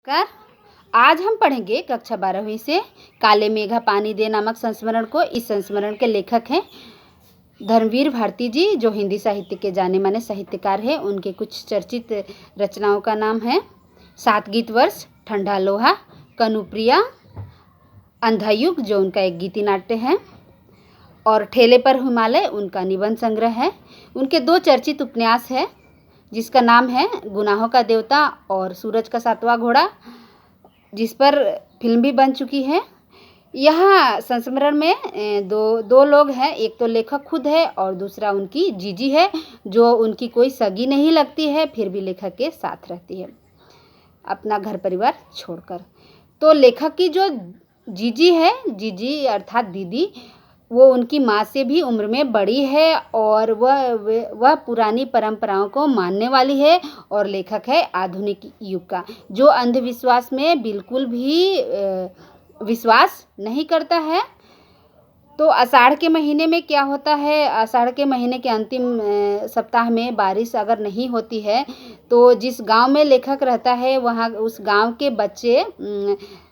कर आज हम पढ़ेंगे कक्षा 12वीं से काले मेघा पानी दे नामक संस्मरण को। इस संस्मरण के लेखक हैं धर्मवीर भारती जी, जो हिंदी साहित्य के जाने माने साहित्यकार हैं। उनके कुछ चर्चित रचनाओं का नाम है सात गीत वर्ष, ठंडा लोहा, कनुप्रिया, अंधा युग जो उनका एक गीति नाट्य है, और ठेले पर हिमालय उनका निबंध संग्रह है। उनके दो चर्चित उपन्यास है जिसका नाम है गुनाहों का देवता और सूरज का सातवां घोड़ा, जिस पर फिल्म भी बन चुकी है। यहाँ संस्मरण में दो लोग हैं, एक तो लेखक खुद है और दूसरा उनकी जीजी है, जो उनकी कोई सगी नहीं लगती है, फिर भी लेखक के साथ रहती है अपना घर परिवार छोड़कर। तो लेखक की जो जीजी है, जीजी अर्थात दीदी, वो उनकी माँ से भी उम्र में बड़ी है और वह पुरानी परंपराओं को मानने वाली है, और लेखक है आधुनिक युग का, जो अंधविश्वास में बिल्कुल भी विश्वास नहीं करता है। तो आषाढ़ के महीने में क्या होता है, आषाढ़ के महीने के अंतिम सप्ताह में बारिश अगर नहीं होती है तो जिस गांव में लेखक रहता है वहाँ उस गांव के बच्चे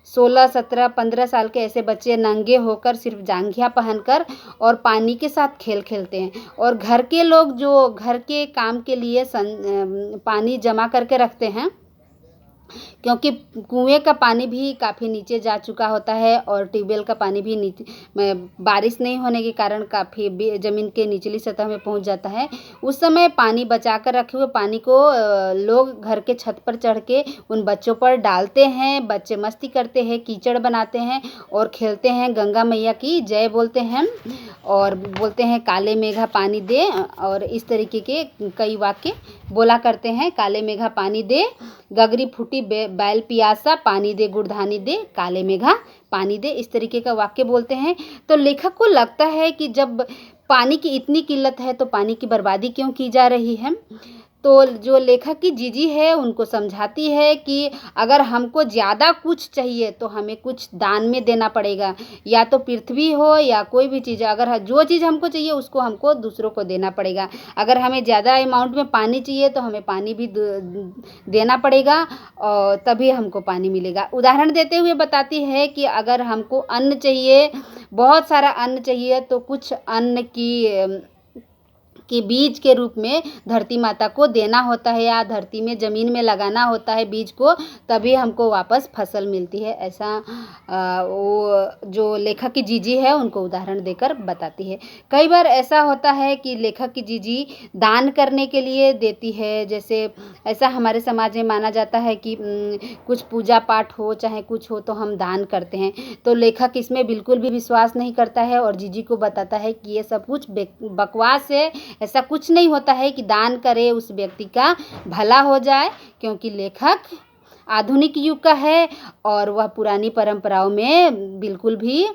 16, 17, 15 साल के ऐसे बच्चे नंगे होकर सिर्फ जांघिया पहनकर और पानी के साथ खेल खेलते हैं, और घर के लोग जो घर के काम के लिए पानी जमा करके रखते हैं, क्योंकि कुएं का पानी भी काफ़ी नीचे जा चुका होता है और ट्यूबवेल का पानी भी नीचे बारिश नहीं होने के कारण काफ़ी ज़मीन के निचली सतह में पहुंच जाता है। उस समय पानी बचा कर रखे हुए पानी को लोग घर के छत पर चढ़ के उन बच्चों पर डालते हैं। बच्चे मस्ती करते हैं, कीचड़ बनाते हैं और खेलते हैं, गंगा मैया की जय बोलते हैं और बोलते हैं काले मेघा पानी दे, और इस तरीके के कई वाक्य बोला करते हैं। काले मेघा पानी दे, गगरी फूटी बैल पियासा, पानी दे गुड़धानी दे, काले मेघा पानी दे, इस तरीके का वाक्य बोलते हैं। तो लेखक को लगता है कि जब पानी की इतनी किल्लत है तो पानी की बर्बादी क्यों की जा रही है। तो जो लेखक की जीजी है उनको समझाती है कि अगर हमको ज़्यादा कुछ चाहिए तो हमें कुछ दान में देना पड़ेगा, या तो पृथ्वी हो या कोई भी चीज़, अगर जो चीज़ हमको चाहिए उसको हमको दूसरों को देना पड़ेगा। अगर हमें ज़्यादा अमाउंट में पानी चाहिए तो हमें पानी भी देना पड़ेगा और तभी हमको पानी मिलेगा। उदाहरण देते हुए बताती है कि अगर हमको अन्न चाहिए, बहुत सारा अन्न चाहिए, तो कुछ अन्न की बीज के रूप में धरती माता को देना होता है, या धरती में ज़मीन में लगाना होता है बीज को, तभी हमको वापस फसल मिलती है। ऐसा वो जो लेखक की जीजी है उनको उदाहरण देकर बताती है। कई बार ऐसा होता है कि लेखक की जीजी दान करने के लिए देती है, जैसे ऐसा हमारे समाज में माना जाता है कि कुछ पूजा पाठ हो चाहे कुछ हो तो हम दान करते हैं। तो लेखक इसमें बिल्कुल भी विश्वास नहीं करता है और जीजी को बताता है कि ये सब कुछ बकवास है, ऐसा कुछ नहीं होता है कि दान करे उस व्यक्ति का भला हो जाए, क्योंकि लेखक आधुनिक युग का है और वह पुरानी परंपराओं में बिल्कुल भी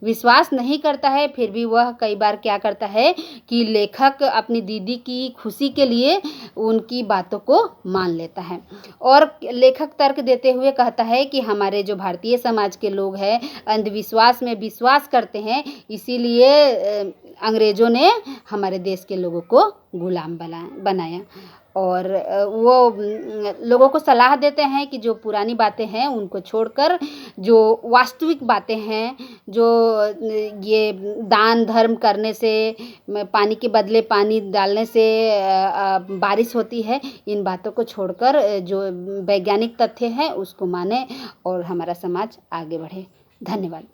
विश्वास नहीं करता है। फिर भी वह कई बार क्या करता है कि लेखक अपनी दीदी की खुशी के लिए उनकी बातों को मान लेता है, और लेखक तर्क देते हुए कहता है कि हमारे जो भारतीय समाज के लोग हैं अंधविश्वास में विश्वास करते हैं, इसीलिए अंग्रेज़ों ने हमारे देश के लोगों को गुलाम बनाया। और वो लोगों को सलाह देते हैं कि जो पुरानी बातें हैं उनको छोड़कर जो वास्तविक बातें हैं, जो ये दान धर्म करने से, पानी के बदले पानी डालने से बारिश होती है, इन बातों को छोड़कर जो वैज्ञानिक तथ्य हैं उसको माने और हमारा समाज आगे बढ़े। धन्यवाद।